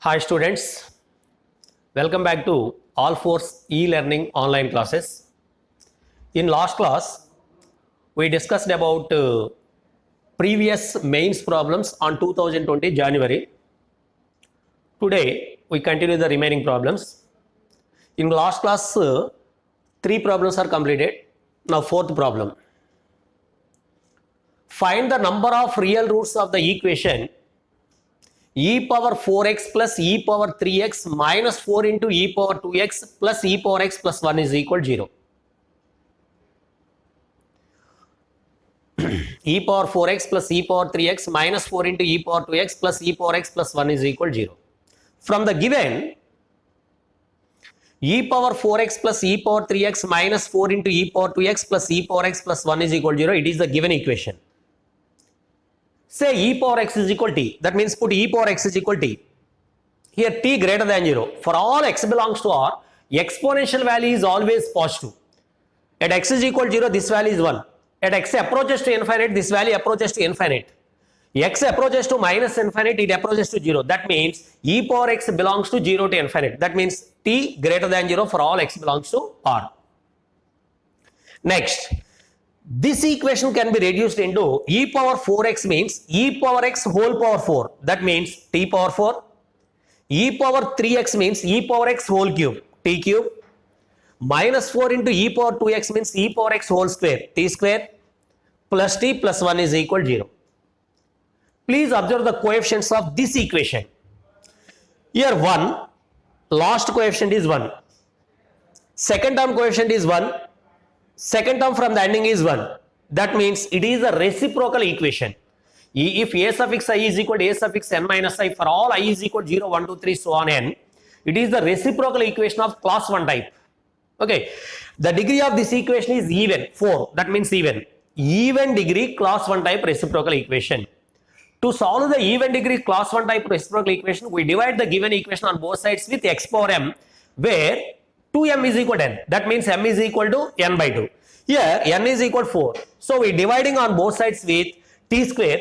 Hi students, welcome back to All Force e-learning online classes. In last class, we discussed about previous mains problems on 2020 January. Today, we continue the remaining problems. In last class, 3 problems are completed. Now, fourth problem. Find the number of real roots of the equation e power 4x plus e power 3x minus 4 into e power 2x plus e power x plus 1 is equal 0. E power 4x plus e power 3x minus 4 into e power 2x plus e power x plus 1 is equal 0. From the given e power 4x plus e power 3x minus 4 into e power 2x plus e power x plus 1 is equal 0, it is the given equation. Say e power x is equal t, that means put e power x is equal t. Here t greater than 0. For all x belongs to R, exponential value is always positive. At x is equal 0, this value is 1. At x approaches to infinite, this value approaches to infinite. X approaches to minus infinite, it approaches to 0. That means e power x belongs to 0 to infinite. That means t greater than 0 for all x belongs to R. Next, this equation can be reduced into e power 4x means e power x whole power 4. That means t power 4. E power 3x means e power x whole cube, t cube. Minus 4 into e power 2x means e power x whole square, t square, plus t plus 1 is equal 0. Please observe the coefficients of this equation. Here 1, last coefficient is 1. Second term coefficient is 1. Second term from the ending is 1. That means it is a reciprocal equation. If a suffix I is equal to a suffix n minus I for all I is equal to 0, 1, 2, 3, so on n, it is the reciprocal equation of class 1 type. Okay, the degree of this equation is even, 4, that means even. Even degree class 1 type reciprocal equation. To solve the even degree class 1 type reciprocal equation, we divide the given equation on both sides with x power m, where 2m is equal to n. That means m is equal to n by 2. Here n is equal to 4. So we are dividing on both sides with t square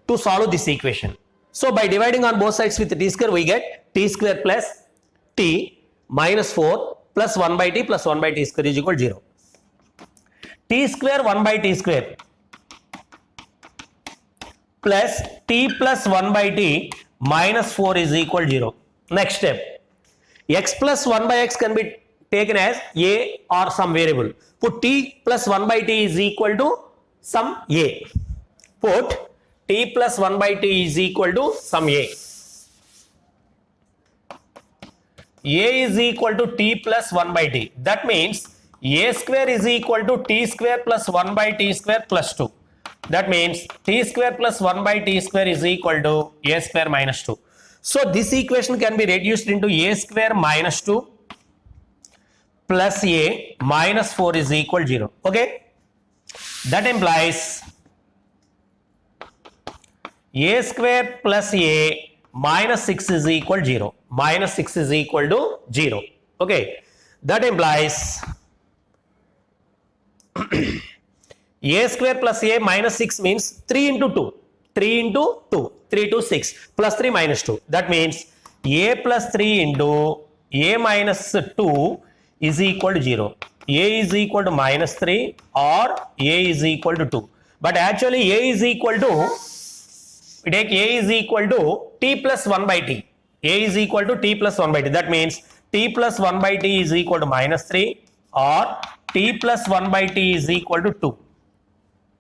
to solve this equation. So by dividing on both sides with t square, we get t square plus t minus 4 plus 1 by t plus 1 by t square is equal to 0. T square 1 by t square plus t plus 1 by t minus 4 is equal to 0. Next step, x plus 1 by x can be taken as a or some variable. Put t plus 1 by t is equal to some a. Put t plus 1 by t is equal to some a. A is equal to t plus 1 by t. That means a square is equal to t square plus 1 by t square plus 2. That means t square plus 1 by t square is equal to a square minus 2. So this equation can be reduced into a square minus 2 plus a minus 4 is equal to 0. Okay. That implies a square plus a minus 6 is equal to 0. Minus 6 is equal to 0. Okay. That implies a square plus a minus 6 means 3 into 2. 3 into 2. 3 to 6 plus 3 minus 2. That means a plus 3 into a minus 2 is equal to 0. A is equal to minus 3 or a is equal to 2. But actually a is equal to, we take a is equal to t plus 1 by t. A is equal to t plus 1 by t. That means t plus 1 by t is equal to minus 3 or t plus 1 by t is equal to 2.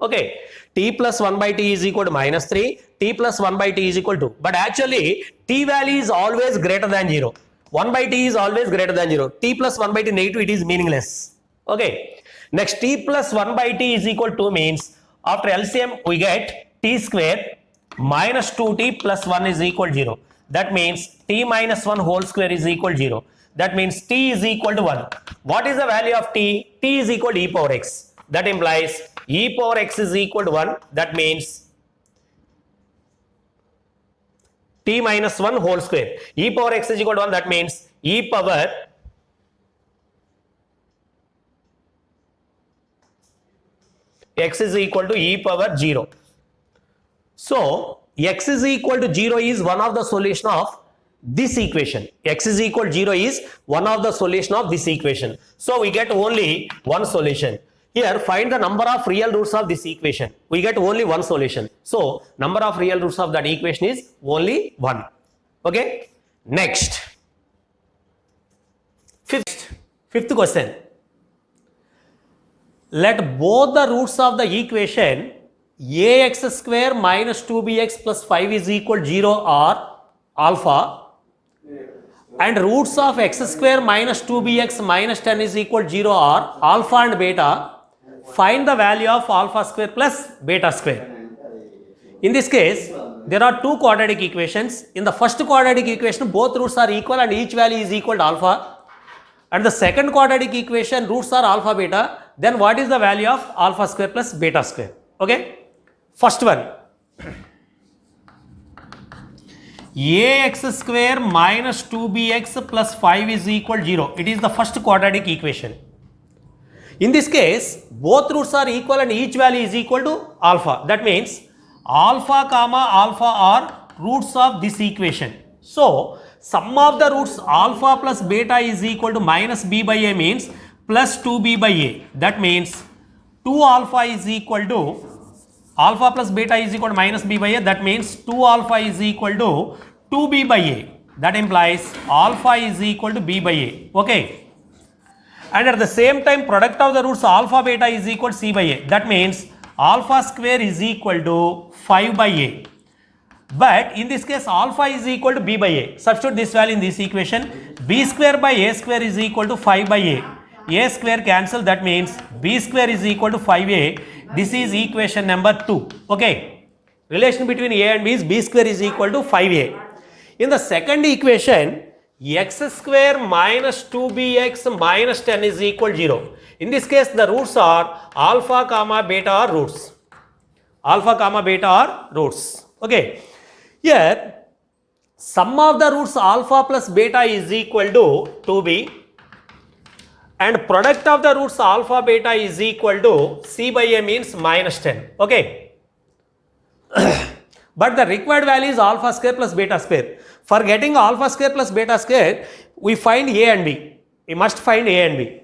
Okay, t plus 1 by t is equal to minus 3, t plus 1 by t is equal to 2. But actually t value is always greater than 0. 1 by t is always greater than 0. T plus 1 by t negative, it is meaningless. Okay, next t plus 1 by t is equal to 2 means after LCM we get t square minus 2t plus 1 is equal to 0. That means t minus 1 whole square is equal to 0. That means t is equal to 1. What is the value of t? T is equal to e power x. That implies e power x is equal to 1. That means t minus 1 whole square. E power x is equal to 1. That means e power x is equal to e power 0. So x is equal to 0 is one of the solution of this equation. X is equal 0 is one of the solution of this equation. So we get only one solution. Here find the number of real roots of this equation. We get only one solution. So number of real roots of that equation is only 1. Okay. Next. Fifth question. Let both the roots of the equation ax square minus 2bx plus 5 is equal 0 are alpha, and roots of x square minus 2bx minus 10 is equal 0 are alpha and beta. Find the value of alpha square plus beta square. In this case, there are two quadratic equations. In the first quadratic equation, both roots are equal and each value is equal to alpha. And the second quadratic equation, roots are alpha beta. Then what is the value of alpha square plus beta square? Okay. First one. Ax square minus 2bx plus 5 is equal 0. It is the first quadratic equation. In this case, both roots are equal and each value is equal to alpha. That means alpha comma alpha are roots of this equation. So sum of the roots alpha plus beta is equal to minus b by a means plus 2b by a. That means 2 alpha is equal to alpha plus beta is equal to minus b by a. That means 2 alpha is equal to 2b by a. That implies alpha is equal to b by a. Okay. And at the same time, product of the roots alpha beta is equal to c by a. That means alpha square is equal to 5 by a. But in this case, alpha is equal to b by a. Substitute this value in this equation. B square by a square is equal to 5 by a. A square cancel. That means b square is equal to 5a. This is equation number 2. Okay. Relation between a and b is b square is equal to 5a. In the second equation, x square minus 2bx minus 10 is equal to 0. In this case, the roots are alpha comma beta are roots. Alpha comma beta are roots. Okay. Here, sum of the roots alpha plus beta is equal to 2b, and product of the roots alpha beta is equal to c by a means minus 10. Okay. But the required value is alpha square plus beta square. For getting alpha square plus beta square, we find a and b. We must find a and b.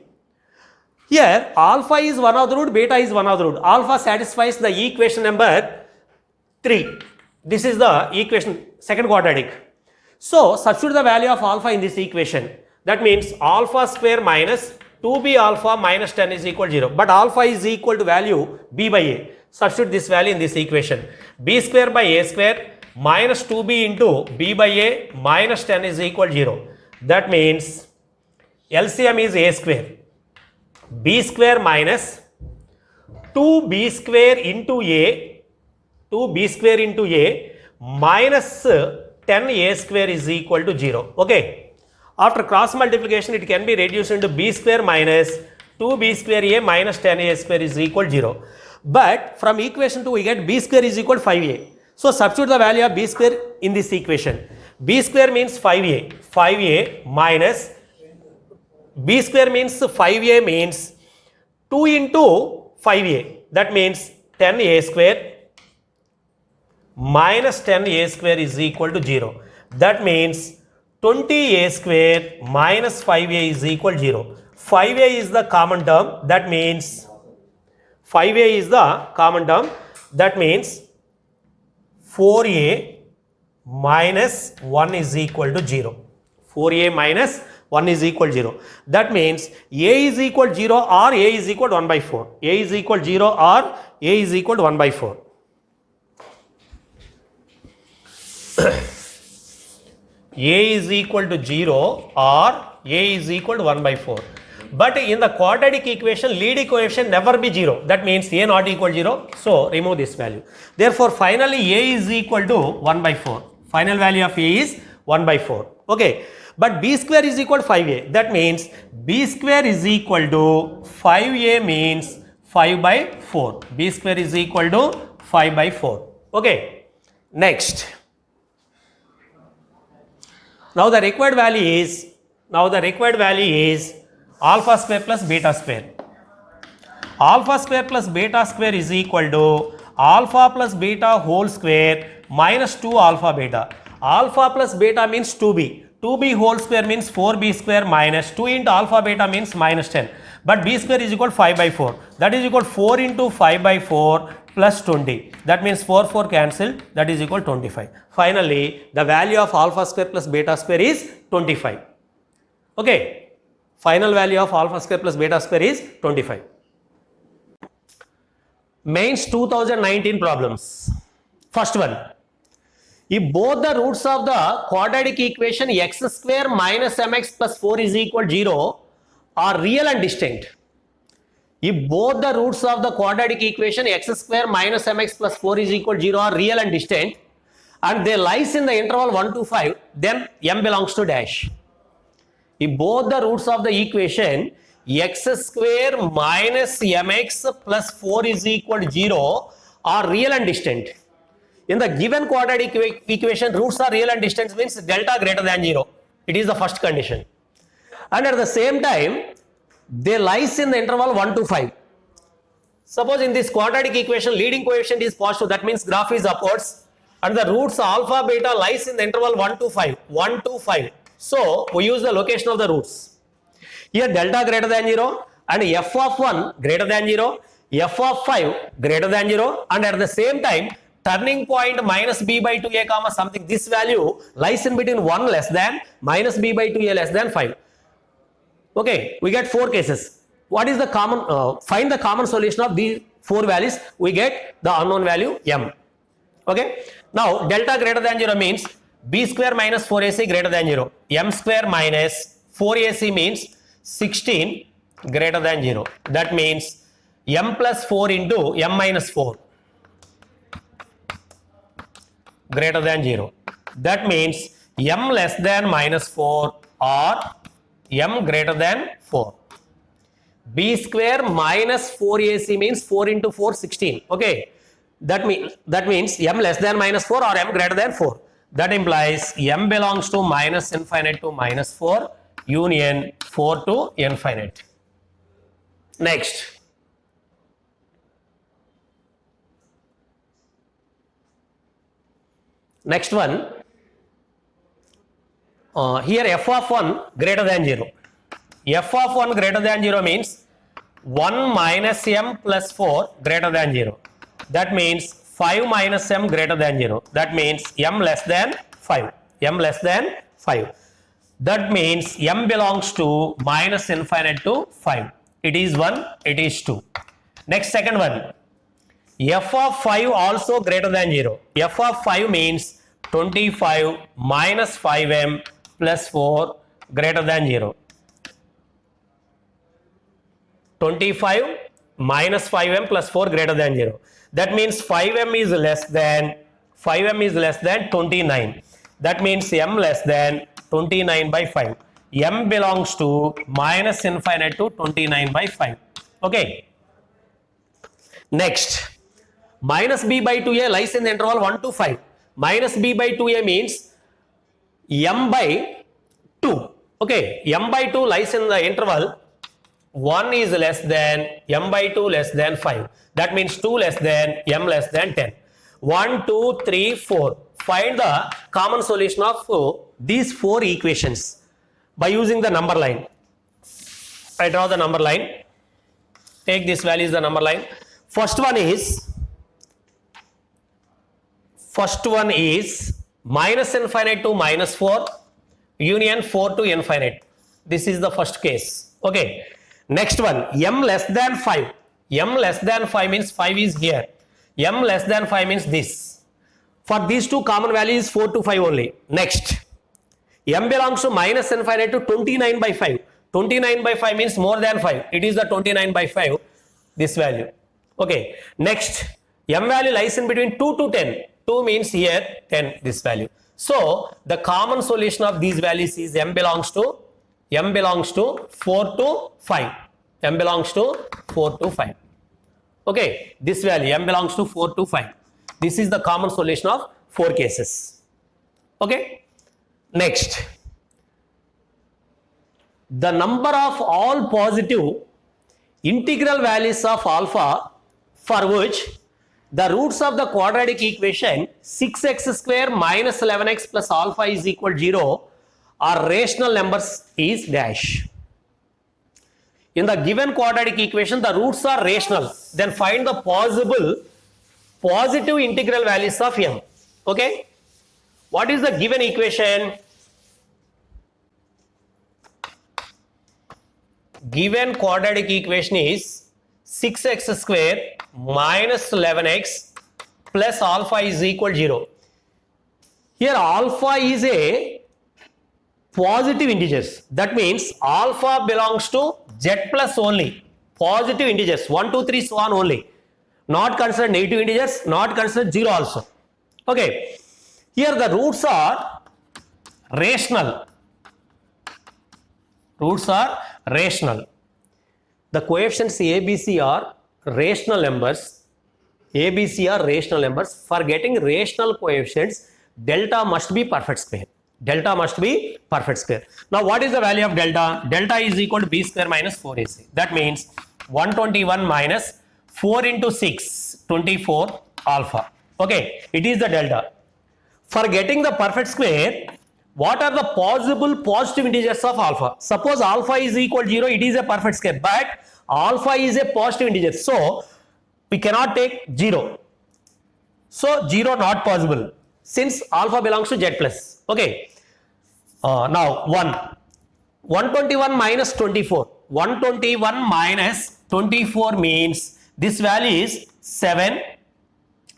Here, alpha is one of the root, beta is one of the root. Alpha satisfies the equation number 3. This is the equation, second quadratic. So, substitute the value of alpha in this equation. That means alpha square minus 2b alpha minus 10 is equal to 0. But alpha is equal to value b by a. Substitute this value in this equation. B square by a square minus 2b into b by a minus 10 is equal to 0. That means LCM is a square. B square minus 2b square into a, 2b square into a minus 10a square is equal to 0. Okay. After cross multiplication, it can be reduced into b square minus 2b square a minus 10a square is equal to 0. But from equation 2, we get b square is equal to 5a. So substitute the value of b square in this equation. B square means 5a. 5a minus b square means 5a means 2 into 5a. That means 10a square minus 10a square is equal to 0. That means 20a square minus 5a is equal to 0. 5a is the common term. That means 5a is the common term. That means 4a minus 1 is equal to 0. 4a minus 1 is equal to 0. That means a is equal to 0 or a is equal to 1 by 4. A is equal to 0 or a is equal to 1 by 4. A is equal to 0 or a is equal to 1 by 4. But in the quadratic equation, leading coefficient never be 0. That means a not equal to 0. So remove this value. Therefore, finally a is equal to 1 by 4. Final value of a is 1 by 4. Okay. But b square is equal to 5a. That means b square is equal to 5a means 5 by 4. B square is equal to 5 by 4. Okay. Next. Now the required value is alpha square plus beta square. Alpha square plus beta square is equal to alpha plus beta whole square minus 2 alpha beta. Alpha plus beta means 2b. 2b whole square means 4b square minus 2 into alpha beta means minus 10. But b square is equal to 5 by 4. That is equal to 4 into 5 by 4 plus 20. That means 4 cancelled. That is equal to 25. Finally, the value of alpha square plus beta square is 25. Okay. Final value of alpha square plus beta square is 25. Mains 2019 problems. First one. If both the roots of the quadratic equation x square minus mx plus 4 is equal to 0 are real and distinct. If both the roots of the quadratic equation x square minus mx plus 4 is equal to 0 are real and distinct and they lies in the interval 1 to 5, then m belongs to dash. If both the roots of the equation x square minus mx plus 4 is equal to 0 are real and distant. In the given quadratic equation, roots are real and distant means delta greater than 0. It is the first condition. And at the same time, they lies in the interval 1 to 5. Suppose in this quadratic equation, leading coefficient is positive, that means graph is upwards. And the roots alpha beta lies in the interval 1 to 5. 1 to 5. So, we use the location of the roots. Here delta greater than 0 and f of 1 greater than 0, f of 5 greater than 0, and at the same time turning point minus b by 2a comma something, this value lies in between 1 less than minus b by 2a less than 5. Okay, we get 4 cases. What is the common, find the common solution of these 4 values, we get the unknown value m. Okay, now delta greater than 0 means b square minus 4ac greater than 0, m square minus 4ac means 16 greater than 0. That means m plus 4 into m minus 4 greater than 0. That means m less than minus 4 or m greater than 4. B square minus 4ac means 4 into 4, 16. Okay. That means m less than minus 4 or m greater than 4. That implies m belongs to minus infinite to minus 4 union 4 to infinite. Next. Next one, here f of 1 greater than 0. F of 1 greater than 0 means 1 minus m plus 4 greater than 0. That means 5 minus m greater than 0. That means m less than 5. M less than 5. That means m belongs to minus infinite to 5. It is 1, it is 2. Next, second one. F of 5 also greater than 0. F of 5 means 25 minus 5m plus 4 greater than 0. 25 minus 5m plus 4 greater than 0. That means 5m is less than 29. That means m less than 29 by 5. M belongs to minus infinite to 29 by 5. Okay. Next. Minus b by 2a lies in the interval 1 to 5. Minus b by 2a means m by 2. Okay, m by 2 lies in the interval 1 is less than m by 2 less than 5. That means 2 less than m less than 10. 1, 2, 3, 4. Find the common solution of these 4 equations by using the number line. I draw the number line. Take this value as the number line. First one is minus infinite to minus 4 union 4 to infinite. This is the first case. Okay. Next one, m less than 5. M less than 5 means 5 is here. M less than 5 means this. For these two common values 4 to 5 only. Next, m belongs to minus infinite to 29 by 5. 29 by 5 means more than 5. It is the 29 by 5, this value. Okay. Next, m value lies in between 2 to 10. 2 means here 10, this value. So, the common solution of these values is m belongs to 4 to 5. M belongs to 4 to 5. Okay, this value m belongs to 4 to 5. This is the common solution of 4 cases. Okay. Next, the number of all positive integral values of alpha for which The roots of the quadratic equation 6x square minus 11x plus alpha is equal to 0 are rational numbers is dash. In the given quadratic equation, the roots are rational. Then find the possible positive integral values of m. Okay. What is the given equation? Given quadratic equation is 6x square minus 11x plus alpha is equal to 0. Here alpha is a positive integers. That means alpha belongs to z plus only. Positive integers 1, 2, 3, so on only. Not considered negative integers, not considered 0 also. Okay. Here the roots are rational. Roots are rational. The coefficients ABC are rational numbers. ABC are rational numbers. For getting rational coefficients, delta must be perfect square. Delta must be perfect square. Now what is the value of delta? Delta is equal to b square minus 4ac. That means 121 minus 4 into 6, 24 alpha. Okay, it is the delta. For getting the perfect square, what are the possible positive integers of alpha? Suppose alpha is equal to 0, it is a perfect square, but alpha is a positive integer. So, we cannot take 0. So, 0 not possible since alpha belongs to z plus. Okay. Now, 1. 121 minus 24. 121 minus 24 means this value is 7.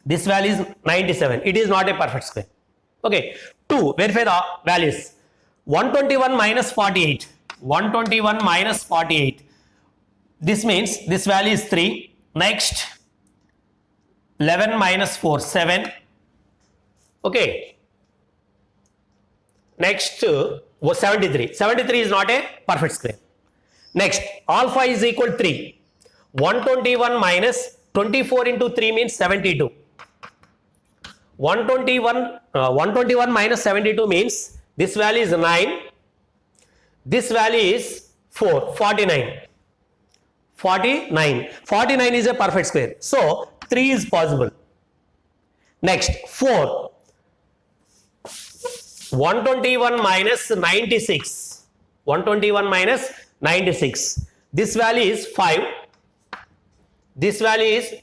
This value is 97. It is not a perfect square. Okay. 2. Verify the values. 121 minus 48. 121 minus 48. This means this value is 3. Next. 11 minus 4. 7. Okay. Next. 73. 73 is not a perfect square. Next. Alpha is equal to 3. 121 minus 24 into 3 means 72. 121 minus 72 means this value is 9. This value is 4. 49. 49. 49 is a perfect square. So 3 is possible. Next 4. 121 minus 96. 121 minus 96. This value is 5. This value is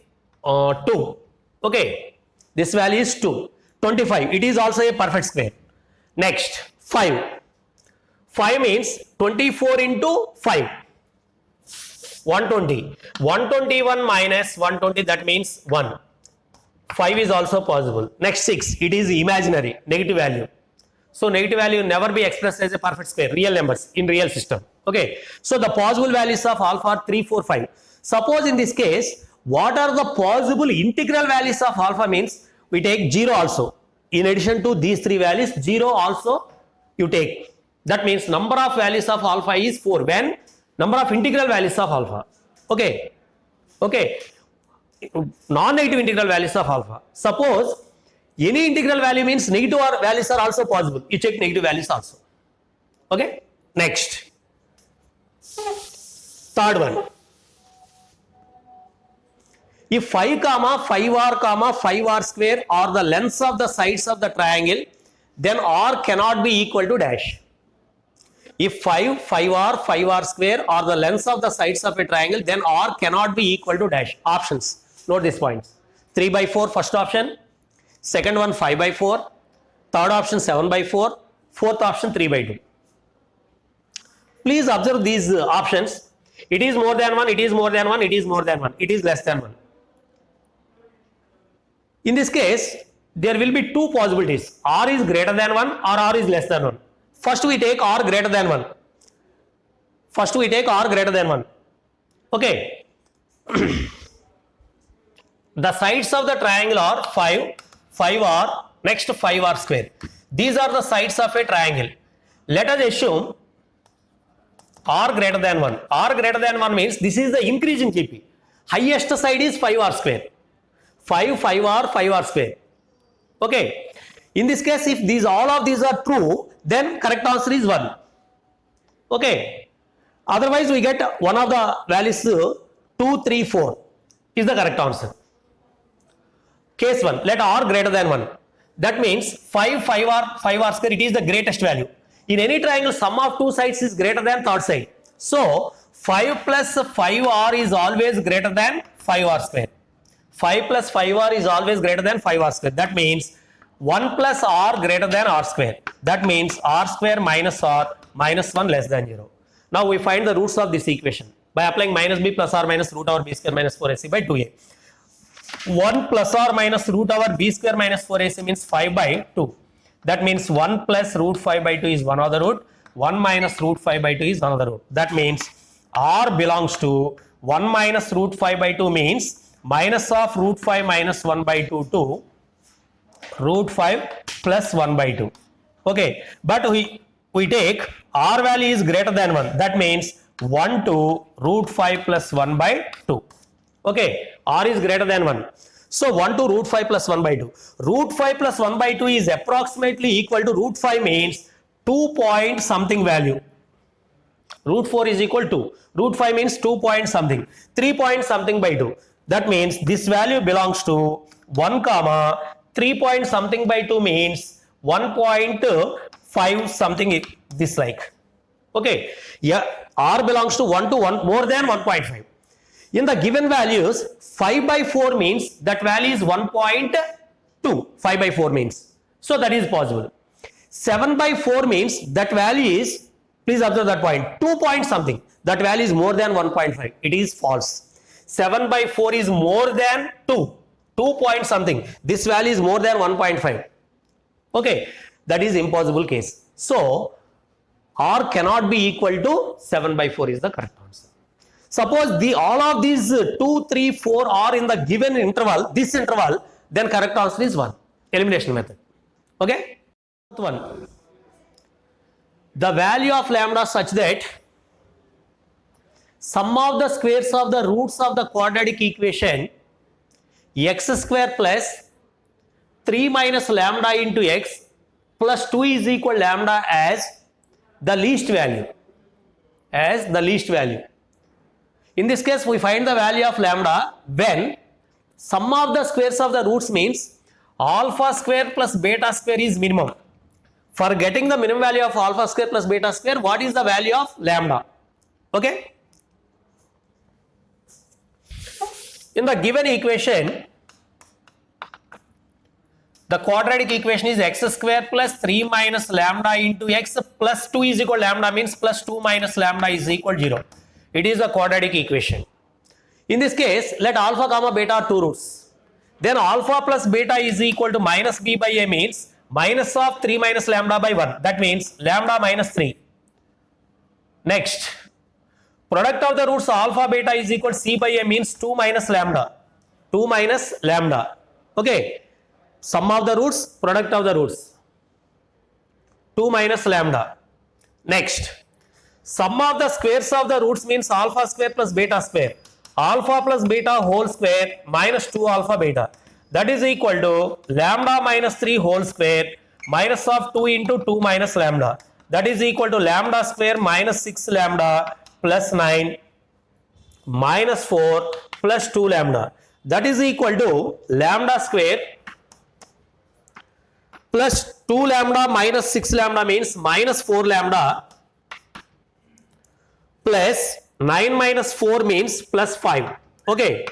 2. Okay. This value is 2. 25. It is also a perfect square. Next, 5. 5 means 24 into 5. 120. 121 minus 120, that means 1. 5 is also possible. Next, 6. It is imaginary, negative value. So, negative value never be expressed as a perfect square, real numbers in real system. Okay. So, the possible values of alpha are 3, 4, 5. Suppose in this case, what are the possible integral values of alpha means we take 0 also. In addition to these 3 values, 0 also you take. That means number of values of alpha is 4 when number of integral values of alpha. Okay. Okay. Non-negative integral values of alpha. Suppose any integral value means negative values are also possible. You check negative values also. Okay. Next. Third one. If 5 comma 5r comma 5r square are the lengths of the sides of the triangle, then r cannot be equal to dash. If 5, 5r, 5r square are the lengths of the sides of a triangle, then r cannot be equal to dash. Options. Note these points. 3 by 4 first option. Second one 5 by 4. Third option 7 by 4. Fourth option 3 by 2. Please observe these options. It is more than 1, it is more than 1, it is more than 1, it is less than 1. In this case, there will be two possibilities. R is greater than 1 or R is less than 1. First we take R greater than 1. First we take R greater than 1. Okay. The sides of the triangle are 5, 5R, next 5R square. These are the sides of a triangle. Let us assume R greater than 1. R greater than 1 means this is the increasing KP. Highest side is 5R square. 5, 5R, 5R square. Okay. In this case, if these all of these are true, then correct answer is 1. Okay. Otherwise, we get one of the values 2, 3, 4 is the correct answer. Case 1, let r greater than 1. That means 5r square, it is the greatest value. In any triangle, sum of two sides is greater than third side. So 5 plus 5r is always greater than 5r square. 5 plus 5r is always greater than 5r square. That means 1 plus r greater than r square. That means r square minus r minus 1 less than 0. Now we find the roots of this equation by applying minus b plus r minus root over b square minus 4ac by 2a. 1 plus r minus root over b square minus 4ac means 5 by 2. That means 1 plus root 5 by 2 is one of the root. 1 minus root 5 by 2 is another root. That means r belongs to 1 minus root 5 by 2 means minus of root 5 minus 1 by 2 to root 5 plus 1 by 2. Okay, but we take r value is greater than 1. That means 1 to root 5 plus 1 by 2. Okay, r is greater than 1. So 1 to root 5 plus 1 by 2. Root 5 plus 1 by 2 is approximately equal to root 5 means 2 point something value. Root 4 is equal to root 5 means 2 point something. 3 point something by 2. That means this value belongs to 1 comma 3 point something by 2 means 1.5 something this like. Okay, yeah, r belongs to 1 to 1 more than 1.5. In the given values, 5 by 4 means that value is 1.2. 5 by 4 means. So that is possible. 7 by 4 means that value is, please observe that point, 2 point something. That value is more than 1.5. It is false. 7 by 4 is more than 2. 2 point something. This value is more than 1.5. Okay, that is impossible case. So r cannot be equal to 7 by 4 is the correct answer. Suppose all of these 2, 3, 4 are in the given interval, this interval, then correct answer is 1. Elimination method. Okay? 1. The value of lambda such that sum of the squares of the roots of the quadratic equation x square plus 3 minus lambda into x plus 2 is equal lambda as the least value. As the least value. In this case, we find the value of lambda when sum of the squares of the roots means alpha square plus beta square is minimum. For getting the minimum value of alpha square plus beta square, what is the value of lambda? Okay. In the given equation, the quadratic equation is x square plus 3 minus lambda into x plus 2 is equal lambda means plus 2 minus lambda is equal 0. It is a quadratic equation. In this case, let alpha comma beta are two roots. Then alpha plus beta is equal to minus b by a means minus of 3 minus lambda by 1. That means lambda minus 3. Next, product of the roots alpha beta is equal to c by a means 2 minus lambda. 2 minus lambda. Okay. Sum of the roots, product of the roots. 2 minus lambda. Next, sum of the squares of the roots means alpha square plus beta square. Alpha plus beta whole square minus 2 alpha beta. That is equal to lambda minus 3 whole square minus of 2 into 2 minus lambda. That is equal to lambda square minus 6 lambda plus 9 minus 4 plus 2 lambda. That is equal to lambda square plus 2 lambda minus 6 lambda means minus 4 lambda plus 9 minus 4 means plus 5. Okay.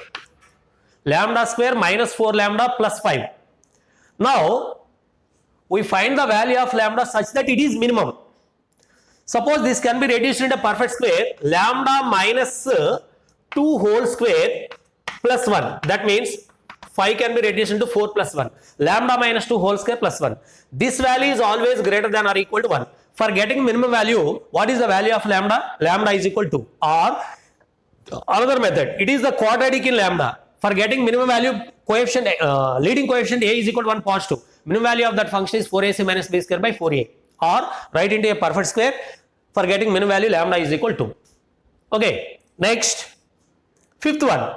Lambda square minus 4 lambda plus 5. Now, we find the value of lambda such that it is minimum. Suppose this can be reduced into a perfect square. Lambda minus 2 whole square plus 1. That means 5 can be reduced into 4 plus 1. Lambda minus 2 whole square plus 1. This value is always greater than or equal to 1. For getting minimum value, what is the value of lambda? Lambda is equal to, or another method, it is the quadratic in lambda. For getting minimum value, coefficient, leading coefficient a is equal to 1 positive. Minimum value of that function is 4ac minus b square by 4a. Or write into a perfect square. For getting minimum value, lambda is equal to. Okay. Next, fifth one.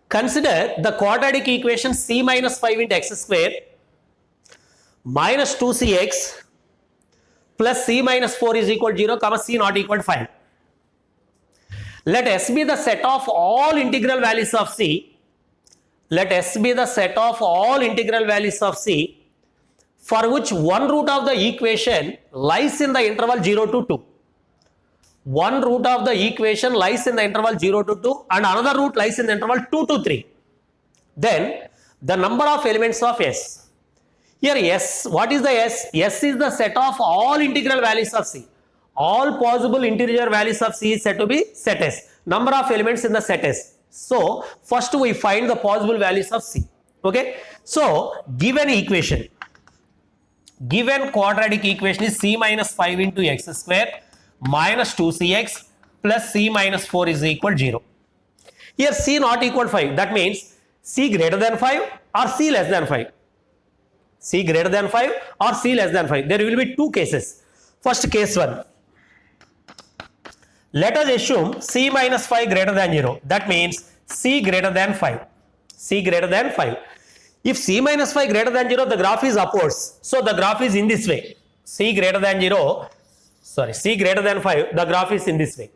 Consider the quadratic equation c minus 5 into x square minus 2cx plus c minus 4 is equal to 0, comma c not equal to 5. Let S be the set of all integral values of c. Let S be the set of all integral values of c for which one root of the equation lies in the interval 0 to 2. One root of the equation lies in the interval 0 to 2 and another root lies in the interval 2 to 3. Then the number of elements of S. Here S, what is the S? S is the set of all integral values of C. All possible integer values of C is said to be set S. Number of elements in the set S. So first we find the possible values of C. Okay. So given equation, given quadratic equation is C minus 5 into x square minus 2cx plus c minus 4 is equal to 0. Here c not equal to 5. That means c greater than 5 or c less than 5. C greater than 5 or c less than 5. There will be two cases. First case 1. Let us assume c minus 5 greater than 0. That means c greater than 5. C greater than 5. If c minus 5 greater than 0, the graph is upwards. So the graph is in this way. C greater than 5, the graph is in this way.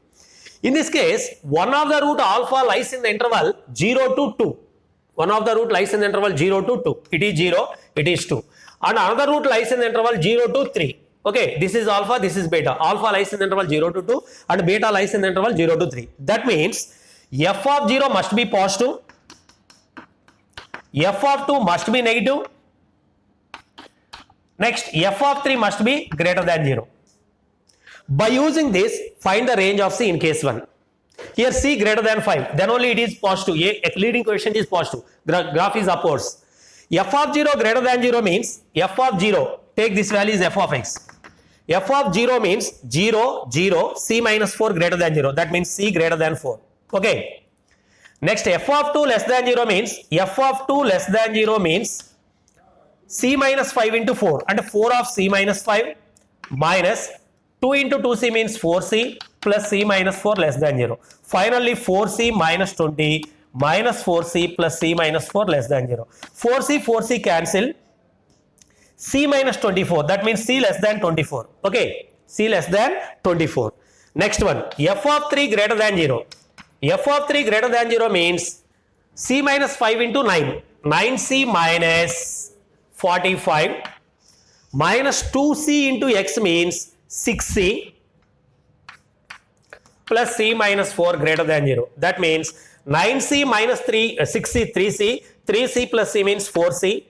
In this case, one of the root alpha lies in the interval 0 to 2. One of the root lies in the interval 0 to 2. It is 0, it is 2. And another root lies in the interval 0 to 3. Okay, this is alpha, this is beta. Alpha lies in the interval 0 to 2 and beta lies in the interval 0 to 3. That means f of 0 must be positive, f of 2 must be negative, next f of 3 must be greater than 0. By using this, find the range of C in case 1. Here C greater than 5, then only it is positive. A leading coefficient is positive. Graph is upwards. F of 0 greater than 0 means f of 0, take this value is f of x. F of 0 means 0, 0, C minus 4 greater than 0. That means C greater than 4. Okay. Next, f of 2 less than 0 means f of 2 less than 0 means C minus 5 into 4 and 4 of C minus 5 minus 2 into 2C means 4C plus C minus 4 less than 0. Finally, 4C minus 20 minus 4C plus C minus 4 less than 0. 4C cancel. C minus 24. That means C less than 24. Okay. C less than 24. Next one. F of 3 greater than 0. F of 3 greater than 0 means C minus 5 into 9. 9C minus 45 minus 2C into X means 6C plus C minus 4 greater than 0. That means 9C minus 6C, 3C, 3C plus C means 4C,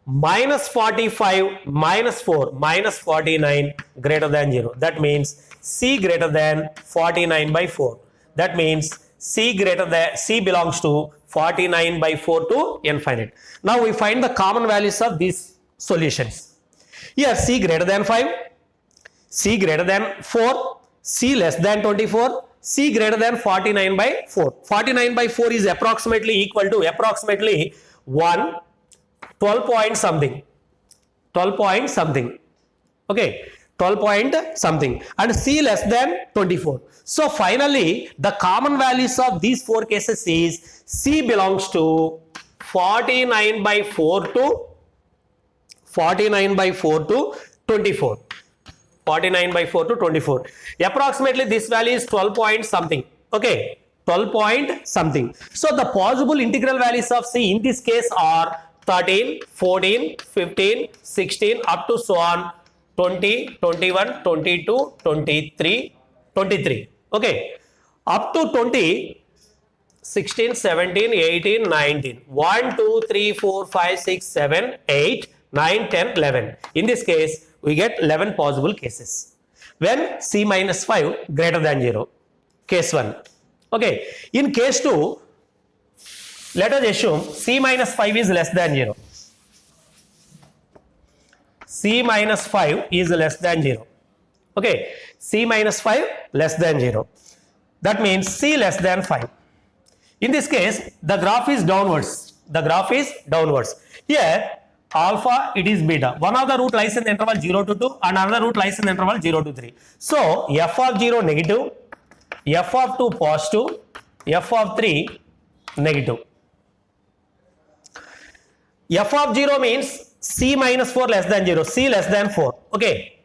minus 45 minus 4 minus 49 greater than 0. That means C greater than 49 by 4. That means C belongs to 49 by 4 to infinite. Now we find the common values of these solutions. Here C greater than 5, C greater than 4, C less than 24, C greater than 49 by 4. 49 by 4 is approximately equal to 12 point something. 12 point something. Okay. 12 point something. And C less than 24. So finally, the common values of these four cases is C belongs to 49 by 4 to 24. 49 by 4 to 24. Approximately this value is 12 point something. Okay. 12 point something. So the possible integral values of C in this case are 13, 14, 15, 16 up to so on 20, 21, 22, 23, 23. Okay. Up to 20, 16, 17, 18, 19. 1, 2, 3, 4, 5, 6, 7, 8, 9, 10, 11. In this case, we get 11 possible cases. When C minus 5 greater than 0. Case 1. Okay. In case 2, let us assume C minus 5 is less than 0. C minus 5 is less than 0. Okay. C minus 5 less than 0. That means C less than 5. In this case, the graph is downwards. The graph is downwards. Here, alpha, it is beta. One of the root lies in the interval 0 to 2 and another root lies in the interval 0 to 3. So, f of 0 negative, f of 2 positive, f of 3 negative. F of 0 means C minus 4 less than 0, C less than 4. Okay.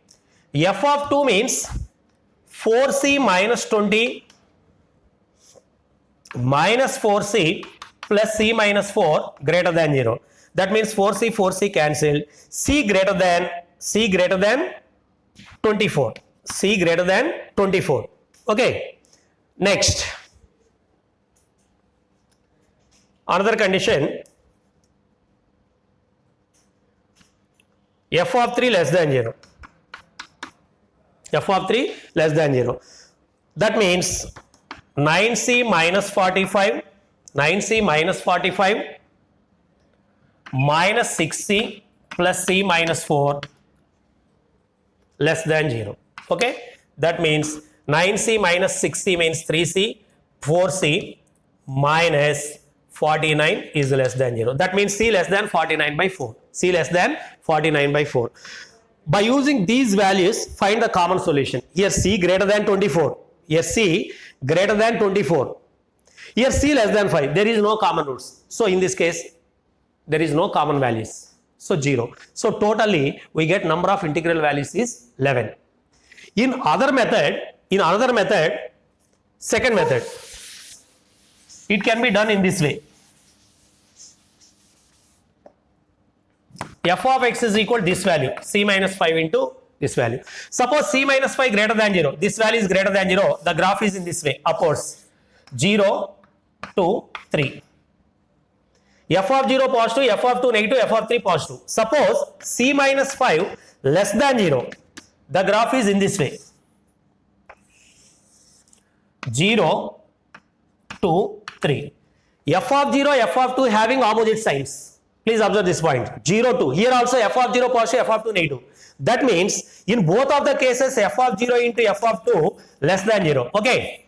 f of 2 means 4c minus 20 minus 4c plus c minus 4 greater than 0. That means 4c cancelled. C greater than 24. C greater than 24. Okay. Next. Another condition. F of 3 less than 0. F of 3 less than 0. That means 9c minus 45 minus 6c plus c minus 4 less than 0. Okay, that means 9c minus 6c means 3c, 4c minus 49 is less than 0. That means c less than 49 by 4. C less than 49 by 4. By using these values, find the common solution. Here c greater than 24. Here c greater than 24. Here c less than 5. There is no common roots. So in this case, there is no common values. So 0. So totally we get number of integral values is 11. In another method, second method, it can be done in this way. F of x is equal to this value, c minus 5 into this value. Suppose c minus 5 greater than 0. This value is greater than 0. The graph is in this way, upwards. 0, 2, 3. F of 0 positive, F of 2 negative, F of 3 positive. Suppose c minus 5 less than 0. The graph is in this way. 0, 2, 3. F of 0, F of 2 having opposite signs. Please observe this point. 0, 2. Here also F of 0 positive, F of 2 negative. That means in both of the cases F of 0 into F of 2 less than 0. Okay.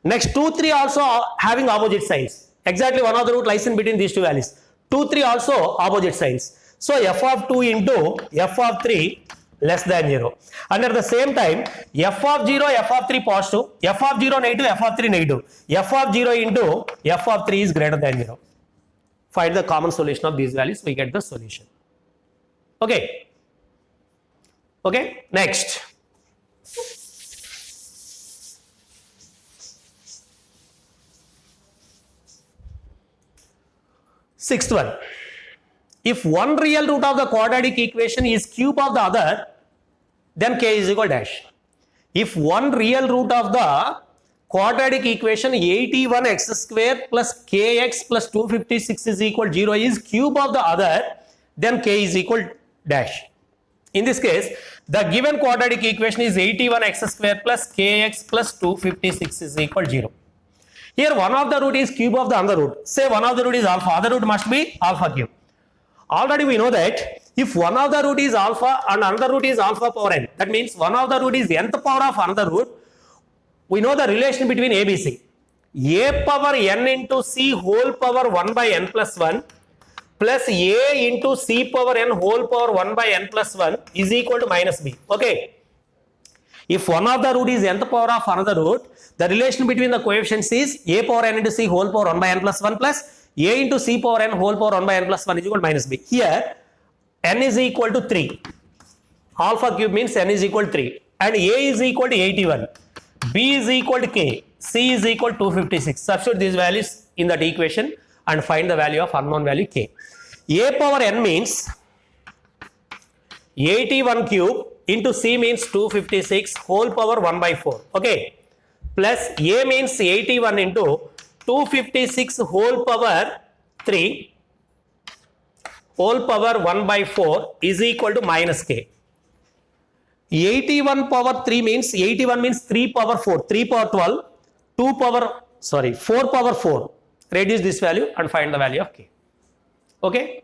Next 2, 3 also having opposite signs. Exactly one of the root lies in between these two values. 2, 3 also opposite signs. So F of 2 into F of 3 less than 0. And at the same time, F of 0, F of 3 positive, F of 0 negative, F of 3 negative. F of 0 into F of 3 is greater than 0. Find the common solution of these values, we get the solution. Okay. Okay. Next. Sixth one. If one real root of the quadratic equation is cube of the other, then k is equal dash. If one real root of the quadratic equation 81x square plus kx plus 256 is equal 0 is cube of the other, then k is equal dash. In this case, the given quadratic equation is 81x square plus kx plus 256 is equal 0. Here one of the root is cube of the other root. Say one of the root is alpha, other root must be alpha cube. Already we know that if one of the root is alpha and another root is alpha power n, that means one of the root is nth power of another root. We know the relation between ABC. A power n into c whole power 1 by n plus 1 plus a into c power n whole power 1 by n plus 1 is equal to minus b. Okay. If one of the root is nth power of another root, the relation between the coefficients is a power n into c whole power 1 by n plus 1 plus a into c power n whole power 1 by n plus 1 is equal to minus b. Here n is equal to 3. Alpha cube means n is equal to 3 and a is equal to 81. B is equal to k, C is equal to 256. Substitute these values in that equation and find the value of unknown value k. A power n means 81 cube into C means 256 whole power 1 by 4. Okay. Plus A means 81 into 256 whole power 3 whole power 1 by 4 is equal to minus k. 81 power 3 means 81 means 3 power 4, 3 power 12, 4 power 4. Reduce this value and find the value of k. Okay.